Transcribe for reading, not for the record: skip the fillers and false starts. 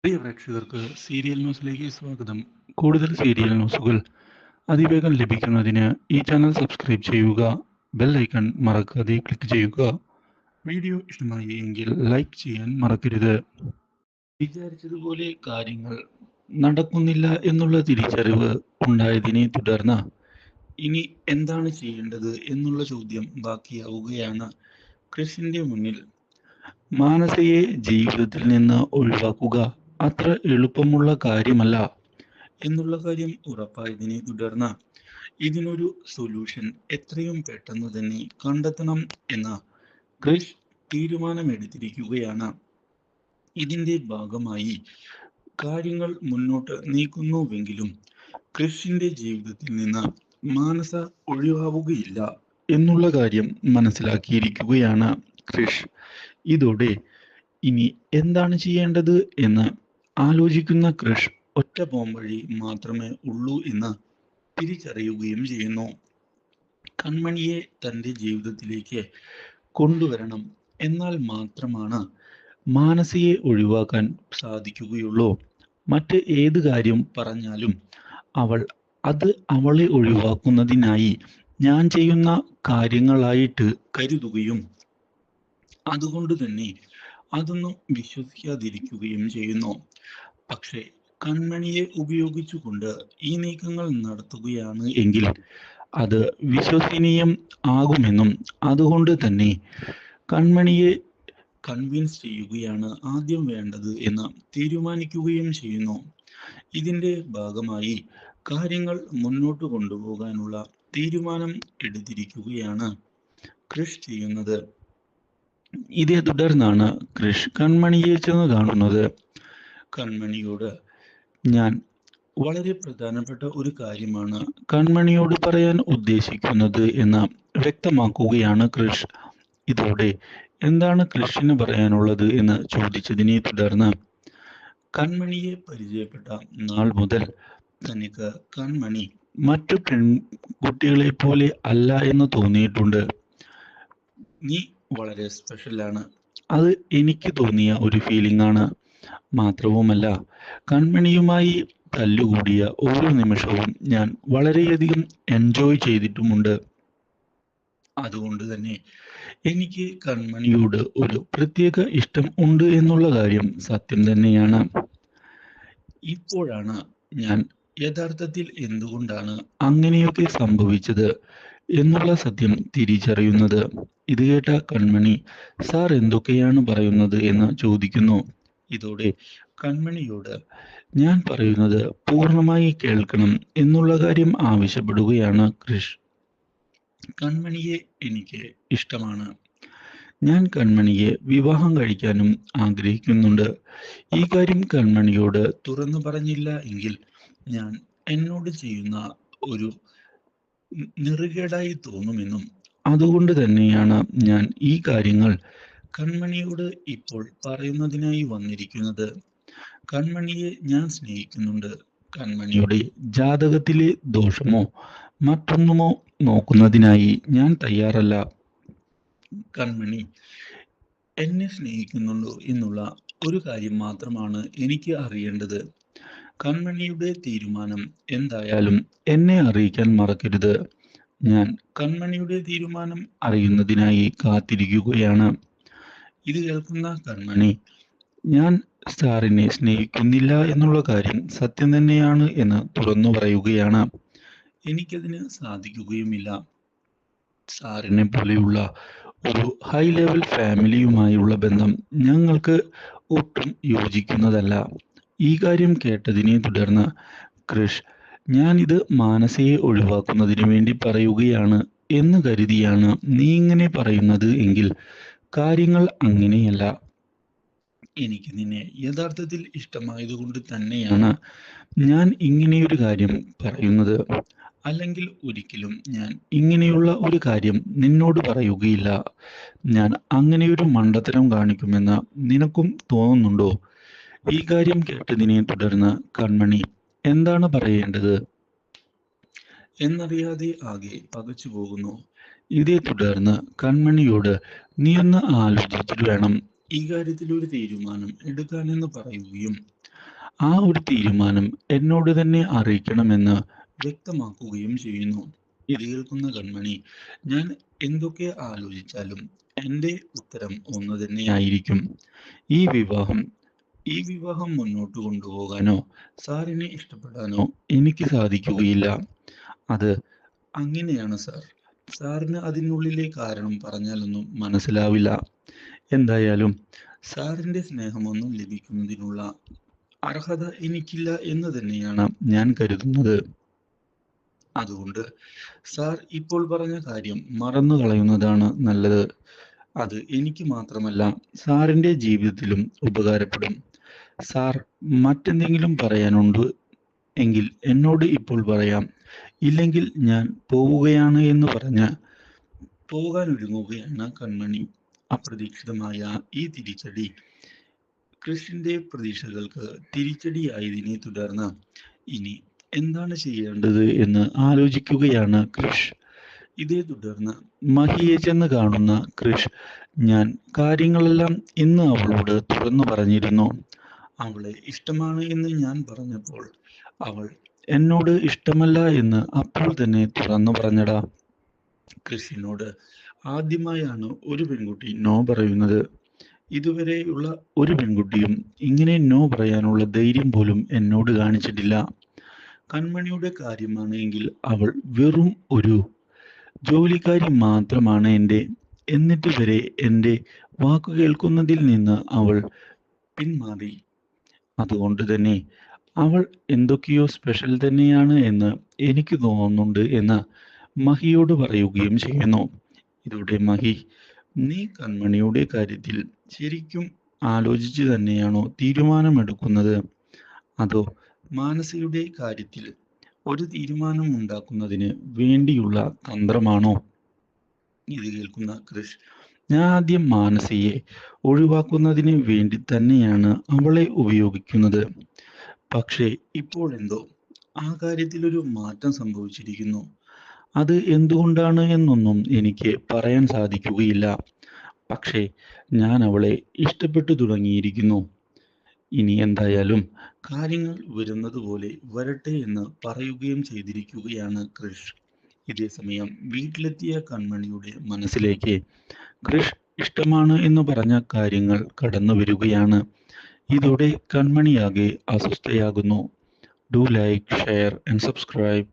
പ്രിയ പ്രേക്ഷകർക്ക് സീരിയൽ ന്യൂസിലേക്ക് സ്വാഗതം. കൂടുതൽ സീരിയൽ ന്യൂസുകൾ അതിവേഗം ലഭിക്കുന്നതിന് ഈ ചാനൽ സബ്സ്ക്രൈബ് ചെയ്യുക. ബെൽ ഐക്കൺ മറക്കാതെ ക്ലിക്ക് ചെയ്യുക. വീഡിയോ ഇഷ്ടമായി എങ്കിൽ ലൈക്ക് ചെയ്യാൻ മറക്കരുത്. വിചാരിച്ചതുപോലെ കാര്യങ്ങൾ നടക്കുന്നില്ല എന്നുള്ള തിരിച്ചറിവ് ഉണ്ടായതിനെ തുടർന്ന് ഇനി എന്താണ് ചെയ്യേണ്ടത് എന്നുള്ള ചോദ്യം ബാക്കിയാവുകയാണ് ക്രിഷിന്റെ മുന്നിൽ. മാനസയെ ജീവിതത്തിൽ നിന്ന് ഒഴിവാക്കുക അത്ര എളുപ്പമുള്ള കാര്യമല്ല എന്നുള്ള കാര്യം ഉറപ്പായതിനെ തുടർന്ന് ഇതിനൊരു സൊല്യൂഷൻ എത്രയും പെട്ടെന്ന് തന്നെ കണ്ടെത്തണം എന്ന ക്രിഷ് തീരുമാനമെടുത്തിരിക്കുകയാണ്. ഇതിന്റെ ഭാഗമായി കാര്യങ്ങൾ മുന്നോട്ട് നീക്കുന്നുവെങ്കിലും ക്രിഷിന്റെ ജീവിതത്തിൽ നിന്ന് മാനസ ഒഴിവാവുകയില്ല എന്നുള്ള കാര്യം മനസ്സിലാക്കിയിരിക്കുകയാണ് ക്രിഷ്. ഇതോടെ ഇനി എന്താണ് ചെയ്യേണ്ടത് എന്ന് ആലോചിക്കുന്ന ക്രിഷ് ഒറ്റ പോംവഴി മാത്രമേ ഉള്ളൂ എന്ന് തിരിച്ചറിയുകയും ചെയ്യുന്നു. കൺമണിയെ തൻ്റെ ജീവിതത്തിലേക്ക് കൊണ്ടുവരണം. എന്നാൽ മാത്രമാണ് മാനസയെ ഒഴിവാക്കാൻ സാധിക്കുകയുള്ളൂ. മറ്റ് ഏത് കാര്യം പറഞ്ഞാലും അത് അവളെ ഒഴിവാക്കുന്നതിനായി ഞാൻ ചെയ്യുന്ന കാര്യങ്ങളായിട്ട് കരുതുകയും അതുകൊണ്ട് തന്നെ അതൊന്നും വിശ്വസിക്കാതിരിക്കുകയും ചെയ്യുന്നു. പക്ഷേ കൺമണിയെ ഉപയോഗിച്ചുകൊണ്ട് ഈ നീക്കങ്ങൾ നടത്തുകയാണ് എങ്കിൽ അത് വിശ്വസനീയം ആകുമെന്നും അതുകൊണ്ട് തന്നെ കൺമണിയെ കൺവിൻസ് ചെയ്യുകയാണ് ആദ്യം വേണ്ടത് എന്ന് തീരുമാനിക്കുകയും ചെയ്യുന്നു. ഇതിന്റെ ഭാഗമായി കാര്യങ്ങൾ മുന്നോട്ട് കൊണ്ടുപോകാനുള്ള തീരുമാനം എടുത്തിരിക്കുകയാണ് ക്രിഷ് ചെയ്യുന്നത്. ഇതേ തുടർന്നാണ് ക്രിഷ് കൺമണിയെ ചെന്ന് കാണുന്നത്. കൺമണിയോട് ഞാൻ വളരെ പ്രധാനപ്പെട്ട ഒരു കാര്യമാണ് കൺമണിയോട് പറയാൻ ഉദ്ദേശിക്കുന്നത് എന്ന് വ്യക്തമാക്കുകയാണ് ക്രിഷ്. ഇതോടെ എന്താണ് ക്രിഷിന് പറയാനുള്ളത് എന്ന് ചോദിച്ചതിനെ തുടർന്ന് കൺമണിയെ പരിചയപ്പെട്ട നാൾ മുതൽ തനിക്ക് കൺമണി മറ്റു പെൺകുട്ടികളെ പോലെ അല്ല എന്ന് തോന്നിയിട്ടുണ്ട്. നീ വളരെ സ്പെഷ്യലാണ്. അത് എനിക്ക് തോന്നിയ ഒരു ഫീലിംഗ് ആണ്. മാത്രവുമല്ല കൺമണിയുമായി തല്ലുകൂടിയ ഓരോ നിമിഷവും ഞാൻ വളരെയധികം എൻജോയ് ചെയ്തിട്ടുമുണ്ട്. അതുകൊണ്ട് തന്നെ എനിക്ക് കൺമണിയോട് ഒരു പ്രത്യേക ഇഷ്ടം ഉണ്ട് എന്നുള്ള കാര്യം സത്യം തന്നെയാണ്. ഇപ്പോഴാണ് ഞാൻ യഥാർത്ഥത്തിൽ എന്തുകൊണ്ടാണ് അങ്ങനെയൊക്കെ സംഭവിച്ചത് എന്നുള്ള സത്യം തിരിച്ചറിയുന്നത്. ഇത് കേട്ട കൺമണി സാർ എന്തൊക്കെയാണ് പറയുന്നത് എന്ന് ചോദിക്കുന്നു. ഇതോടെ കൺമണിയോട് ഞാൻ പറയുന്നത് പൂർണ്ണമായി കേൾക്കണം എന്നുള്ള കാര്യം ആവശ്യപ്പെടുകയാണ് ക്രിഷ്. കൺമണിയെ എനിക്ക് ഇഷ്ടമാണ്. ഞാൻ കൺമണിയെ വിവാഹം കഴിക്കാനും ആഗ്രഹിക്കുന്നുണ്ട്. ഈ കാര്യം കൺമണിയോട് തുറന്നു പറഞ്ഞില്ല എങ്കിൽ ഞാൻ എന്നോട് ചെയ്യുന്ന ഒരു നെറുകേടായി തോന്നുമെന്നും അതുകൊണ്ട് തന്നെയാണ് ഞാൻ ഈ കാര്യങ്ങൾ കൺമണിയോട് ഇപ്പോൾ പറയുന്നതിനായി വന്നിരിക്കുന്നത്. കൺമണിയെ ഞാൻ സ്നേഹിക്കുന്നുണ്ട്. കൺമണിയുടെ ജാതകത്തിലെ ദോഷമോ മറ്റൊന്നുമോ നോക്കുന്നതിനായി ഞാൻ തയ്യാറല്ല. കൺമണി എന്നെ സ്നേഹിക്കുന്നുണ്ടോ എന്നുള്ള ഒരു കാര്യം മാത്രമാണ് എനിക്ക് അറിയേണ്ടത്. കൺമണിയുടെ തീരുമാനം എന്തായാലും എന്നെ അറിയിക്കാൻ മറക്കരുത്. ഞാൻ കൺമണിയുടെ തീരുമാനം അറിയുന്നതിനായി കാത്തിരിക്കുകയാണ്. ഇത് കേൾക്കുന്ന കൺമണി ഞാൻ സാറിനെ സ്നേഹിക്കുന്നില്ല എന്നുള്ള കാര്യം സത്യം തന്നെയാണ് എന്ന് തുറന്നു പറയുകയാണ്. എനിക്കതിന് സാധിക്കുകയുമില്ല. സാറിനെ പോലെയുള്ള ഒരു ഹൈ ലെവൽ ഫാമിലിയുമായുള്ള ബന്ധം ഞങ്ങൾക്ക് ഒട്ടും യോജിക്കുന്നതല്ല. ഈ കാര്യം കേട്ടതിനെ തുടർന്ന് ക്രിഷ് ഞാനിത് മാനസയെ ഒഴിവാക്കുന്നതിന് വേണ്ടി പറയുകയാണ് എന്ന് കരുതിയാണ് നീ ഇങ്ങനെ പറയുന്നത് എങ്കിൽ കാര്യങ്ങൾ അങ്ങനെയല്ല. എനിക്ക് നിന്നെ യഥാർത്ഥത്തിൽ ഇഷ്ടമായതുകൊണ്ട് തന്നെയാണ് ഞാൻ ഇങ്ങനെയൊരു കാര്യം പറയുന്നത്. അല്ലെങ്കിൽ ഒരിക്കലും ഞാൻ ഇങ്ങനെയുള്ള ഒരു കാര്യം നിന്നോട് പറയുകയില്ല. ഞാൻ അങ്ങനെയൊരു മണ്ടത്തരം കാണിക്കുമെന്ന് നിനക്കും തോന്നുന്നുണ്ടോ? ഈ കാര്യം കേട്ടതിനെ തുടർന്ന് കൺമണി എന്താണ് പറയേണ്ടത് എന്നറിയാതെ ആകെ പകച്ചു പോകുന്നു. ഇതേ തുടർന്ന് കൺമണിയോട് നീയൊന്ന് ആലോചിച്ചിട്ട് വേണം ഈ കാര്യത്തിൽ ഒരു തീരുമാനം എടുക്കാനെന്ന് പറയുകയും ആ ഒരു തീരുമാനം എന്നോട് തന്നെ അറിയിക്കണമെന്ന് വ്യക്തമാക്കുകയും ചെയ്യുന്നു. ഇത് കേൾക്കുന്ന കൺമണി, ഞാൻ എന്തൊക്കെ ആലോചിച്ചാലും എൻ്റെ ഉത്തരം ഒന്ന് തന്നെയായിരിക്കും. ഈ വിവാഹം ഈ വിവാഹം മുന്നോട്ട് കൊണ്ടുപോകാനോ സാറിനെ ഇഷ്ടപ്പെടാനോ എനിക്ക് സാധിക്കുകയില്ല. അത് അങ്ങനെയാണ് സാർ. സാറിന് അതിനുള്ളിലെ കാരണം പറഞ്ഞാലൊന്നും മനസ്സിലാവില്ല. എന്തായാലും സാറിന്റെ സ്നേഹമൊന്നും ലഭിക്കുന്നതിനുള്ള അർഹത എനിക്കില്ല എന്ന് തന്നെയാണ് ഞാൻ കരുതുന്നത്. അതുകൊണ്ട് സാർ ഇപ്പോൾ പറഞ്ഞ കാര്യം മറന്നു കളയുന്നതാണ് നല്ലത്. അത് എനിക്ക് മാത്രമല്ല സാറിന്റെ ജീവിതത്തിലും ഉപകാരപ്പെടും. സാർ മറ്റെന്തെങ്കിലും പറയാനുണ്ട് എങ്കിൽ എന്നോട് ഇപ്പോൾ പറയാം. ഇല്ലെങ്കിൽ ഞാൻ പോവുകയാണ് എന്ന് പറഞ്ഞ് പോകാനൊരുങ്ങുകയാണ് കൺമണി. അപ്രതീക്ഷിതമായ ഈ തിരിച്ചടി ക്രിഷിന്റെ പ്രതീക്ഷകൾക്ക് തിരിച്ചടിയായതിനെ തുടർന്ന് ഇനി എന്താണ് ചെയ്യേണ്ടത് എന്ന് ആലോചിക്കുകയാണ് ക്രിഷ്. ഇതേ തുടർന്ന് മഹിയെ ചെന്ന് കാണുന്ന ക്രിഷ്, ഞാൻ കാര്യങ്ങളെല്ലാം ഇന്ന് അവളോട് തുറന്നു പറഞ്ഞിരുന്നു. അവളെ ഇഷ്ടമാണ് എന്ന് ഞാൻ പറഞ്ഞപ്പോൾ അവൾ എന്നോട് ഇഷ്ടമല്ല എന്ന് അപ്പോൾ തന്നെ തുറന്നു പറഞ്ഞടാ. ക്രിഷിനോട് ആദ്യമായാണ് ഒരു പെൺകുട്ടി നോ പറയുന്നത്. ഇതുവരെയുള്ള ഒരു പെൺകുട്ടിയും ഇങ്ങനെ നോ പറയാനുള്ള ധൈര്യം പോലും എന്നോട് കാണിച്ചിട്ടില്ല. കൺമണിയുടെ കാര്യമാണ് എങ്കിൽ അവൾ വെറും ഒരു ജോലിക്കാരി മാത്രമാണ് എൻ്റെ. എന്നിട്ട് വരെ എൻ്റെ വാക്കു കേൾക്കുന്നതിൽ നിന്ന് അവൾ പിന്മാറി. അതുകൊണ്ട് തന്നെ അവൾ എന്തൊക്കെയോ സ്പെഷ്യൽ തന്നെയാണ് എന്ന് എനിക്ക് തോന്നുന്നുണ്ട് എന്ന് മഹിയോട് പറയുകയും ചെയ്യുന്നു. ഇതോടെ മഹി, നീ കൺമണിയുടെ കാര്യത്തിൽ ശരിക്കും ആലോചിച്ച് തന്നെയാണോ തീരുമാനമെടുക്കുന്നത്? അതോ മാനസയുടെ കാര്യത്തിൽ ഒരു തീരുമാനം ഉണ്ടാക്കുന്നതിന് വേണ്ടിയുള്ള തന്ത്രമാണോ? ഇത് കേൾക്കുന്ന ക്രിഷ്, ഞാൻ ആദ്യം മാനസയെ ഒഴിവാക്കുന്നതിന് വേണ്ടി തന്നെയാണ് അവളെ ഉപയോഗിക്കുന്നത്. പക്ഷേ ഇപ്പോൾ എന്തോ ആ കാര്യത്തിൽ ഒരു മാറ്റം സംഭവിച്ചിരിക്കുന്നു. അത് എന്തുകൊണ്ടാണ് എന്നൊന്നും എനിക്ക് പറയാൻ സാധിക്കുകയില്ല. പക്ഷേ ഞാൻ അവളെ ഇഷ്ടപ്പെട്ടു തുടങ്ങിയിരിക്കുന്നു. ഇനി എന്തായാലും കാര്യങ്ങൾ വരുന്നത് പോലെ വരട്ടെ എന്ന് പറയുകയും ചെയ്തിരിക്കുകയാണ് ക്രിഷ്. ഇതേസമയം വീട്ടിലെത്തിയ കൺമണിയുടെ മനസ്സിലേക്ക് ക്രിഷ് ഇഷ്ടമാണ് എന്ന് പറഞ്ഞ കാര്യങ്ങൾ കടന്നു വരികയാണ്. ഇതോടെ കൺമണിയാകെ അസ്വസ്ഥയാകുന്നു. Do like, share and subscribe.